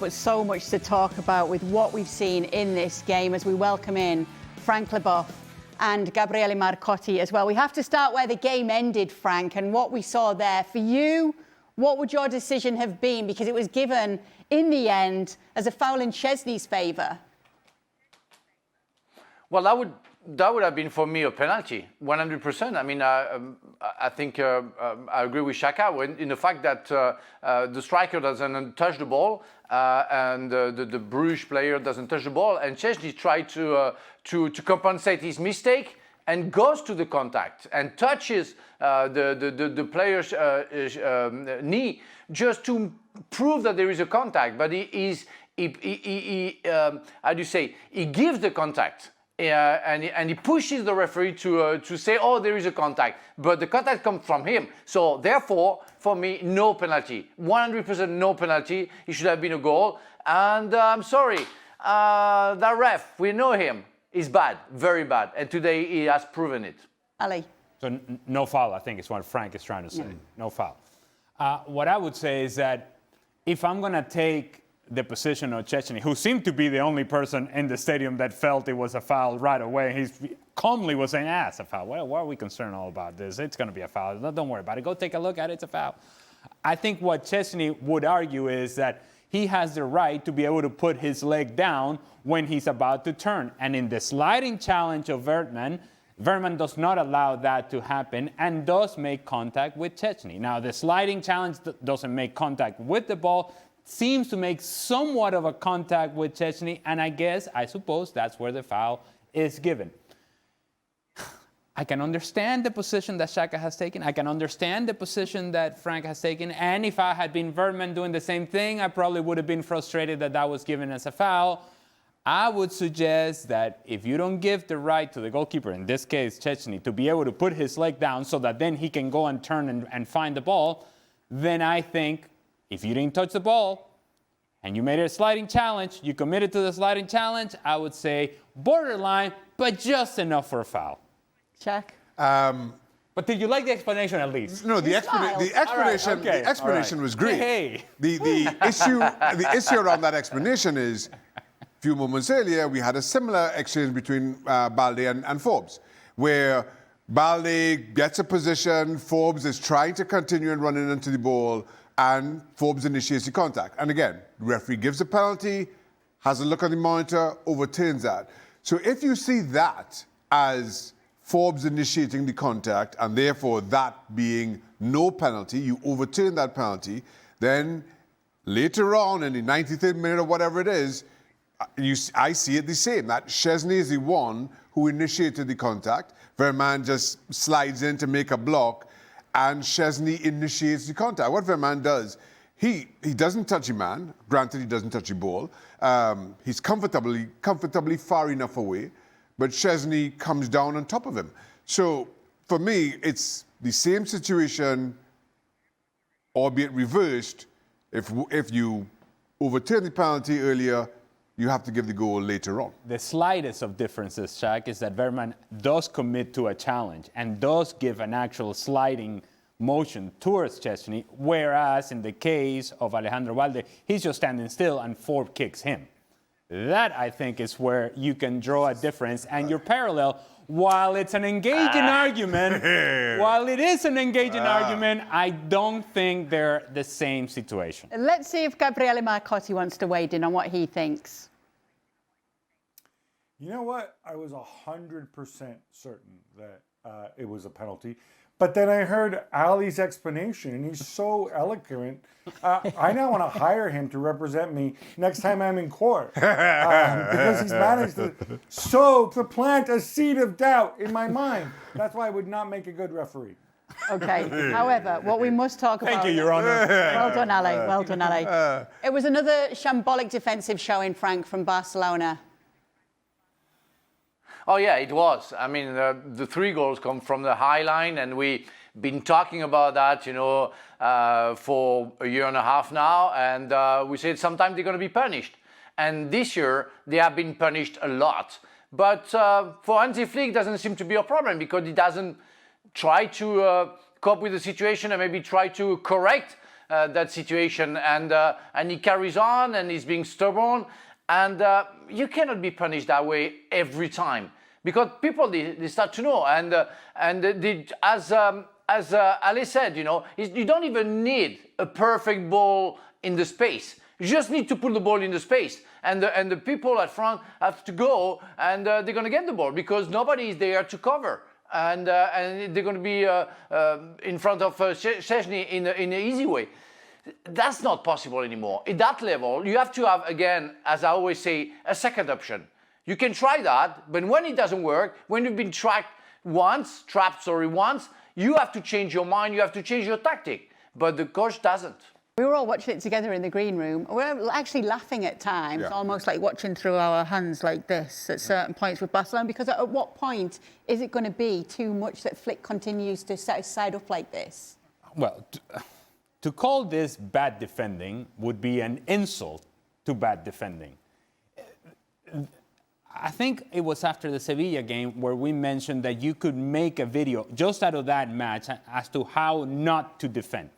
but so much to talk about with what we've seen in this game as we welcome in Frank Leboeuf and Gabriele Marcotti as well. We have to start where the game ended, Frank, and what we saw there. For you, what would your decision have been? Because it was given in the end as a foul in Szczesny's favour. Well, that would have been for me a penalty, 100%. I mean, I think I agree with Shaka in the fact that the striker doesn't touch the ball and the Bruges player doesn't touch the ball, and Szczesny tried to compensate his mistake and goes to the contact and touches the player's knee just to prove that there is a contact. But he how do you say? He gives the contact. And he pushes the referee to say, oh, there is a contact. But the contact comes from him. So therefore, for me, no penalty. 100% no penalty. It should have been a goal. And I'm sorry, that ref, we know him. He's bad, very bad. And today he has proven it. Ali. So no foul, I think is what Frank is trying to say. No foul. What I would say is that if I'm going to take the position of Szczesny, who seemed to be the only person in the stadium that felt it was a foul right away. He calmly was saying, it's a foul. Well, why are we concerned all about this? It's going to be a foul. Don't worry about it. Go take a look at it. It's a foul. I think what Szczesny would argue is that he has the right to be able to put his leg down when he's about to turn. And in the sliding challenge of Verman does not allow that to happen and does make contact with Szczesny. Now, the sliding challenge doesn't make contact with the ball, seems to make somewhat of a contact with Szczesny, and I suppose that's where the foul is given. I can understand the position that Shaka has taken. I can understand the position that Frank has taken. And if I had been Verman doing the same thing, I probably would have been frustrated that that was given as a foul. I would suggest that if you don't give the right to the goalkeeper, in this case Szczesny, to be able to put his leg down so that then he can go and turn and find the ball, then I think if you didn't touch the ball and you made it a sliding challenge, you committed to the sliding challenge, I would say borderline, but just enough for a foul. Check. But did you like the explanation at least? No, the explanation was great. Hey. The issue around that explanation is, a few moments earlier, we had a similar exchange between Balde and Forbes, where Balde gets a position, Forbes is trying to continue and running into the ball, and Forbes initiates the contact. And again, the referee gives a penalty, has a look at the monitor, overturns that. So if you see that as Forbes initiating the contact, and therefore that being no penalty, you overturn that penalty, then later on in the 93rd minute or whatever it is, I see it the same, that Szczesny is the one who initiated the contact. Verman just slides in to make a block, and Szczesny initiates the contact. What Verman does, he doesn't touch a man. Granted, he doesn't touch the ball. He's comfortably far enough away, but Szczesny comes down on top of him. So for me, it's the same situation, albeit reversed. If you overturn the penalty earlier, you have to give the goal later on. The slightest of differences, Shaq, is that Verman does commit to a challenge and does give an actual sliding motion towards Szczesny, whereas in the case of Alejandro Balde, he's just standing still and Forbes kicks him. That, I think, is where you can draw a difference. And your parallel, while it's an engaging argument, I don't think they're the same situation. Let's see if Gabriele Marcotti wants to weigh in on what he thinks. You know what? I was 100% certain that it was a penalty. But then I heard Ali's explanation, and he's so eloquent. I now want to hire him to represent me next time I'm in court. Because he's managed to plant a seed of doubt in my mind. That's why I would not make a good referee. Okay. However, what we must talk about... Thank you, Your Honor. Well done, Ali. Well done, Ali. It was another shambolic defensive showing, Frank, from Barcelona. Oh, yeah, it was. I mean, the 3 goals come from the high line, and we've been talking about that, for a year and a half now, and we said sometimes they're going to be punished. And this year, they have been punished a lot. But for Hansi Flick, it doesn't seem to be a problem, because he doesn't try to cope with the situation and maybe try to correct that situation, and he carries on, and he's being stubborn, and you cannot be punished that way every time, because people they start to know, as Ale said, you don't even need a perfect ball in the space. You just need to put the ball in the space, and the people at front have to go, and they're going to get the ball because nobody is there to cover, and they're going to be in front of Szczęsny in an easy way. That's not possible anymore. At that level, you have to have, again, as I always say, a second option. You can try that, but when it doesn't work, when you've been trapped once, you have to change your mind, you have to change your tactic. But the coach doesn't. We were all watching it together in the green room. We were actually laughing at times, almost like watching through our hands like this at certain points with Barcelona, because at what point is it going to be too much that Flick continues to set his side up like this? Well, to call this bad defending would be an insult to bad defending. I think it was after the Sevilla game where we mentioned that you could make a video just out of that match as to how not to defend.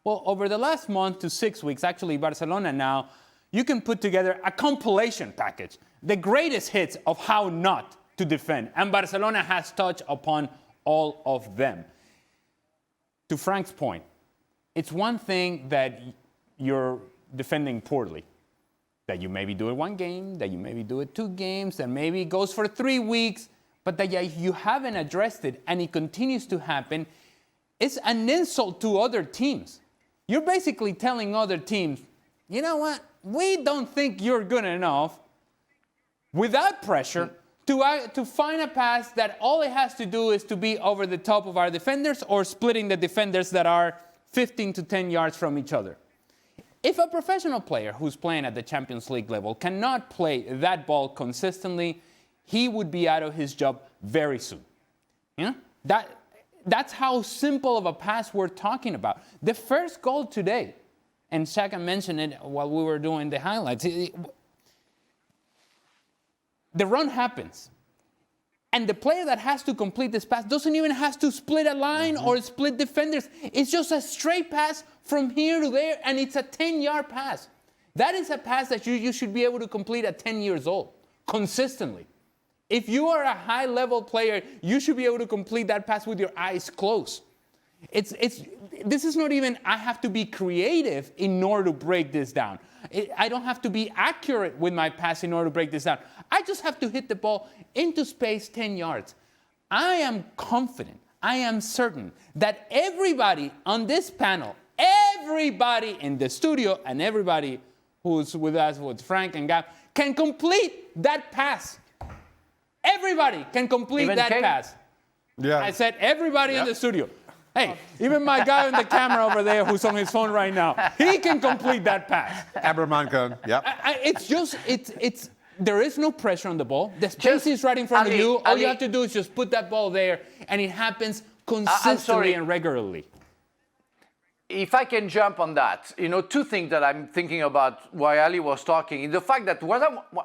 Well, over the last month to 6 weeks, actually, Barcelona now, you can put together a compilation package, the greatest hits of how not to defend. And Barcelona has touched upon all of them. To Frank's point, it's one thing that you're defending poorly, that you maybe do it one game, that you maybe do it 2 games, that maybe it goes for 3 weeks, but that you haven't addressed it and it continues to happen. It's an insult to other teams. You're basically telling other teams, you know what, we don't think you're good enough, without pressure, to find a pass that all it has to do is to be over the top of our defenders or splitting the defenders that are 15 to 10 yards from each other. If a professional player who's playing at the Champions League level cannot play that ball consistently, he would be out of his job very soon. That's how simple of a pass we're talking about. The first goal today, and Shaka mentioned it while we were doing the highlights, the run happens. And the player that has to complete this pass doesn't even have to split a line or split defenders. It's just a straight pass from here to there, and it's a 10-yard pass. That is a pass that you should be able to complete at 10 years old, consistently. If you are a high-level player, you should be able to complete that pass with your eyes closed. This is not even, I have to be creative in order to break this down. I don't have to be accurate with my pass in order to break this down. I just have to hit the ball into space 10 yards. I am confident, I am certain that everybody on this panel, everybody in the studio, and everybody who's with us, with Frank and Gab, can complete that pass. Everybody can complete even that Kane? Pass. Yeah. I said everybody in the studio. Hey, even my guy on the camera over there who's on his phone right now, he can complete that pass. Abraman can, yeah. It's there is no pressure on the ball. The space is right in front of you. All you have to do is just put that ball there, and it happens consistently and regularly. If I can jump on that, 2 things that I'm thinking about while Ali was talking. The fact that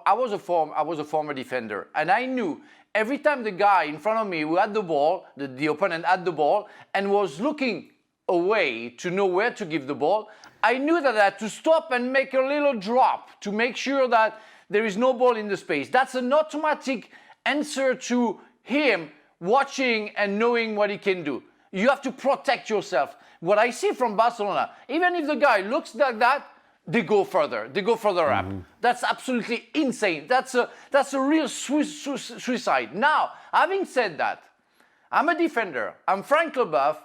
I was a former defender, and I knew every time the guy in front of me who had the ball, the opponent had the ball, and was looking away to know where to give the ball, I knew that I had to stop and make a little drop to make sure that there is no ball in the space. That's an automatic answer to him watching and knowing what he can do. You have to protect yourself. What I see from Barcelona, even if the guy looks like that, they go further. They go further up. That's absolutely insane. That's a real suicide. Now, having said that, I'm a defender. I'm Frank Leboeuf,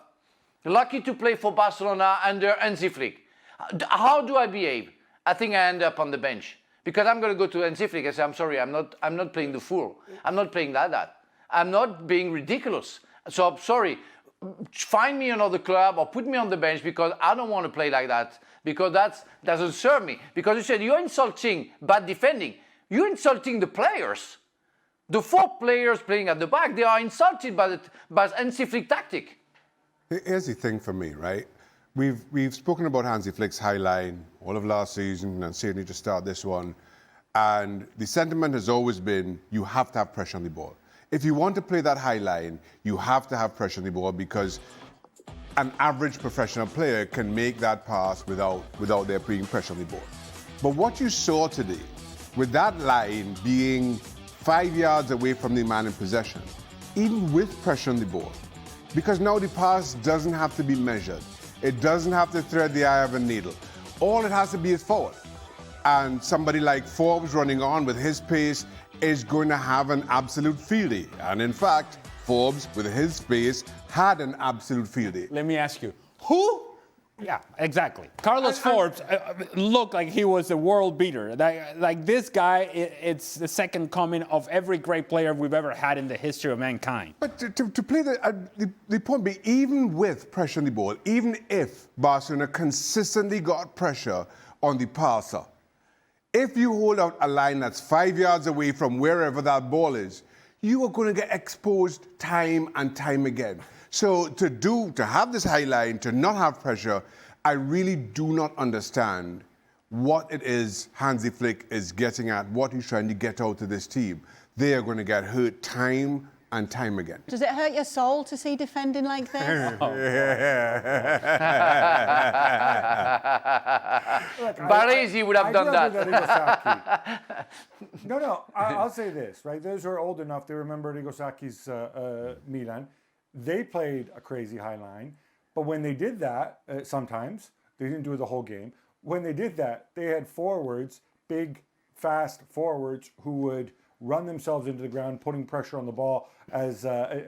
lucky to play for Barcelona under Hansi Flick. How do I behave? I think I end up on the bench because I'm going to go to Hansi Flick and say, I'm sorry, I'm not playing the fool. I'm not playing like that. I'm not being ridiculous. So I'm sorry. Find me another club or put me on the bench because I don't want to play like that, because that doesn't serve me. Because you said you're insulting bad defending. You're insulting the players. The 4 players playing at the back, they are insulted by Hansi Flick tactic. Here's the thing for me, right? We've spoken about Hansi Flick's high line all of last season and certainly to start this one. And the sentiment has always been you have to have pressure on the ball. If you want to play that high line, you have to have pressure on the ball because an average professional player can make that pass without there being pressure on the ball. But what you saw today, with that line being 5 yards away from the man in possession, even with pressure on the ball, because now the pass doesn't have to be measured. It doesn't have to thread the eye of a needle. All it has to be is forward. And somebody like Forbes running on with his pace is going to have an absolute field day. And in fact, Forbes, with his pace, had an absolute field day. Let me ask you, who? Yeah, exactly. Carlos Forbes looked like he was a world beater. Like this guy, it's the second coming of every great player we've ever had in the history of mankind. But to play the point being, even with pressure on the ball, even if Barcelona consistently got pressure on the passer, if you hold out a line that's 5 yards away from wherever that ball is, you are going to get exposed time and time again. So to have this high line, to not have pressure, I really do not understand what it is Hansi Flick is getting at, what he's trying to get out of this team. They are going to get hurt time and time again. Does it hurt your soul to see defending like this? Baresi would have done that. No, I'll say this, right? Those who are old enough, they remember Rigosaki's Milan. They played a crazy high line, but when they did that, sometimes, they didn't do it the whole game. When they did that, they had forwards, big, fast forwards, who would run themselves into the ground, putting pressure on the ball, as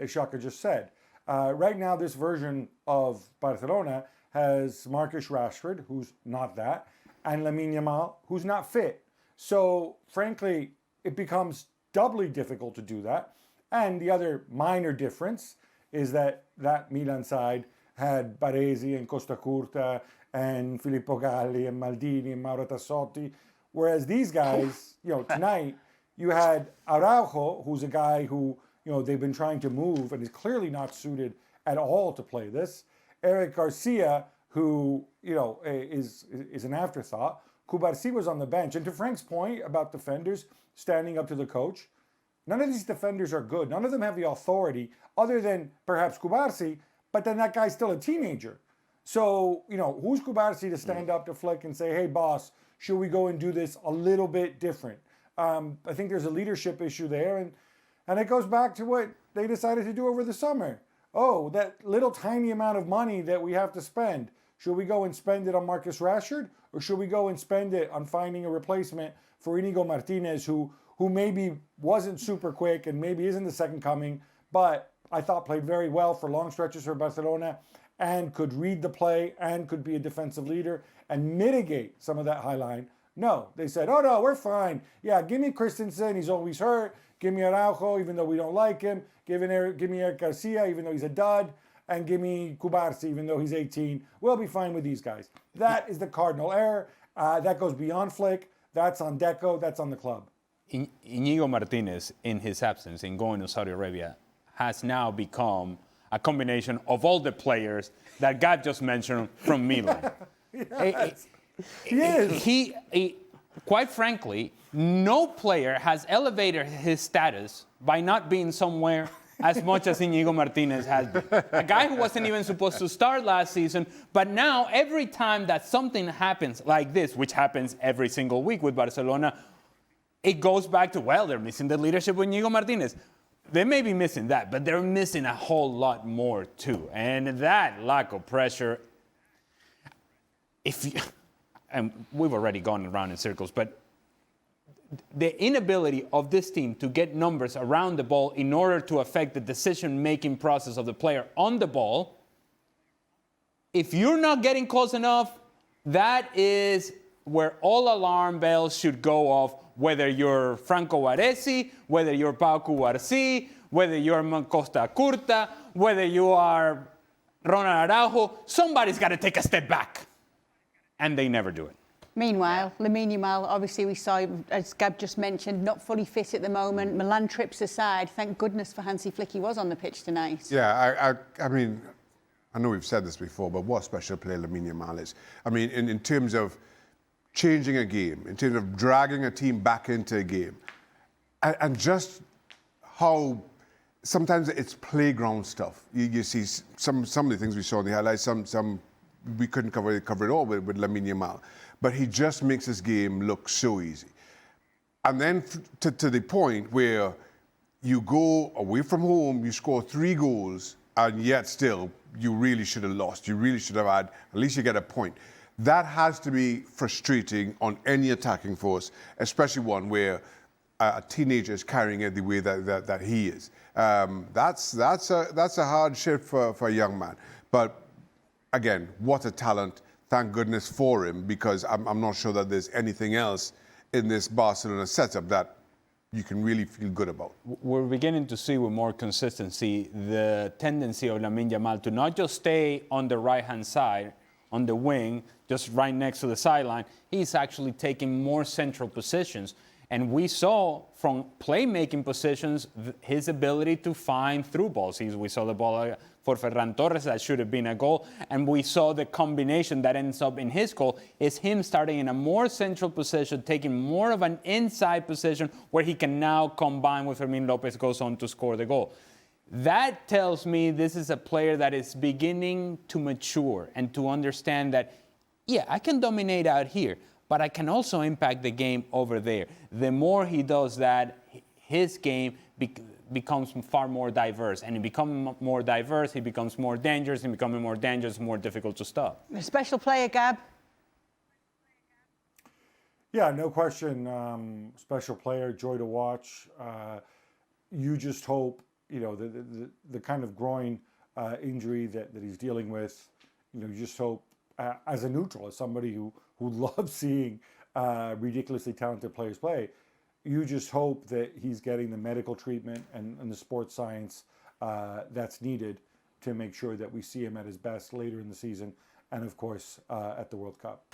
Shaka just said. Right now, this version of Barcelona has Marcus Rashford, who's not that, and Lamine Yamal, who's not fit. So, frankly, it becomes doubly difficult to do that. And the other minor difference is that Milan side had Baresi and Costa Curta and Filippo Galli and Maldini and Mauro Tassotti, whereas these guys, tonight, you had Araujo, who's a guy who, they've been trying to move and is clearly not suited at all to play this. Eric Garcia, who, is an afterthought. Cubarsí was on the bench. And to Frank's point about defenders standing up to the coach, none of these defenders are good. None of them have the authority, other than perhaps Cubarsí, but then that guy's still a teenager. So, who's Cubarsí to stand up to Flick and say, hey, boss, should we go and do this a little bit different? I think there's a leadership issue there, and it goes back to what they decided to do over the summer. Oh, that little tiny amount of money that we have to spend, should we go and spend it on Marcus Rashford, or should we go and spend it on finding a replacement for Inigo Martinez, who maybe wasn't super quick and maybe isn't the second coming, but I thought played very well for long stretches for Barcelona and could read the play and could be a defensive leader and mitigate some of that high line. No, they said, oh no, we're fine. Yeah, give me Christensen, he's always hurt. Give me Araujo, even though we don't like him. Give me Eric Garcia, even though he's a dud. And give me Cubarsí, even though he's 18. We'll be fine with these guys. That is the cardinal error. That goes beyond Flick. That's on Deco. That's on the club. Inigo Martinez, in his absence, in going to Saudi Arabia, has now become a combination of all the players that Gab just mentioned from Milan. Yes. He is. Quite frankly, no player has elevated his status by not being somewhere as much as Inigo Martinez has been. A guy who wasn't even supposed to start last season, but now every time that something happens like this, which happens every single week with Barcelona, it goes back to, well, they're missing the leadership with Inigo Martinez. They may be missing that, but they're missing a whole lot more too. And that lack of pressure, and we've already gone around in circles, but the inability of this team to get numbers around the ball in order to affect the decision-making process of the player on the ball, if you're not getting close enough, that is where all alarm bells should go off, whether you're Franco Baresi, whether you're Pau Cubarsí, whether you're Costa Curta, whether you are Ronald Araujo. Somebody's got to take a step back. And they never do it. Meanwhile, Lamine Yamal, obviously we saw, as Gab just mentioned, not fully fit at the moment. Milan trips aside. Thank goodness for Hansi Flick, he was on the pitch tonight. Yeah, I mean, I know we've said this before, but what a special player Lamine Yamal is. I mean, in terms of changing a game, in terms of dragging a team back into a game, and just how sometimes it's playground stuff. You see some of the things we saw in the highlights, some we couldn't cover it all with Lamine Yamal. But he just makes his game look so easy. And then to the point where you go away from home, you score 3 goals, and yet still you really should have lost. You really should have had, at least you get a point. That has to be frustrating on any attacking force, especially one where a teenager is carrying it the way that he is. That's a hard shift for a young man. But again, what a talent. Thank goodness for him, because I'm not sure that there's anything else in this Barcelona setup that you can really feel good about. We're beginning to see with more consistency the tendency of Lamine Yamal to not just stay on the right-hand side, on the wing, just right next to the sideline. He's actually taking more central positions. And we saw from playmaking positions his ability to find through balls. We saw the ball for Ferran Torres that should have been a goal. And we saw the combination that ends up in his goal is him starting in a more central position, taking more of an inside position where he can now combine with Fermin Lopez, goes on to score the goal. That tells me this is a player that is beginning to mature and to understand that, yeah, I can dominate out here, but I can also impact the game over there. The more he does that, his game becomes far more diverse. And he becomes more diverse, he becomes more dangerous, and becoming more dangerous, more difficult to stop. A special player, Gab? Yeah, no question. Special player, joy to watch. You just hope, you know, the kind of groin injury that he's dealing with, you know, you just hope, as a neutral, as somebody who loves seeing ridiculously talented players play, you just hope that he's getting the medical treatment and the sports science that's needed to make sure that we see him at his best later in the season and, of course, at the World Cup.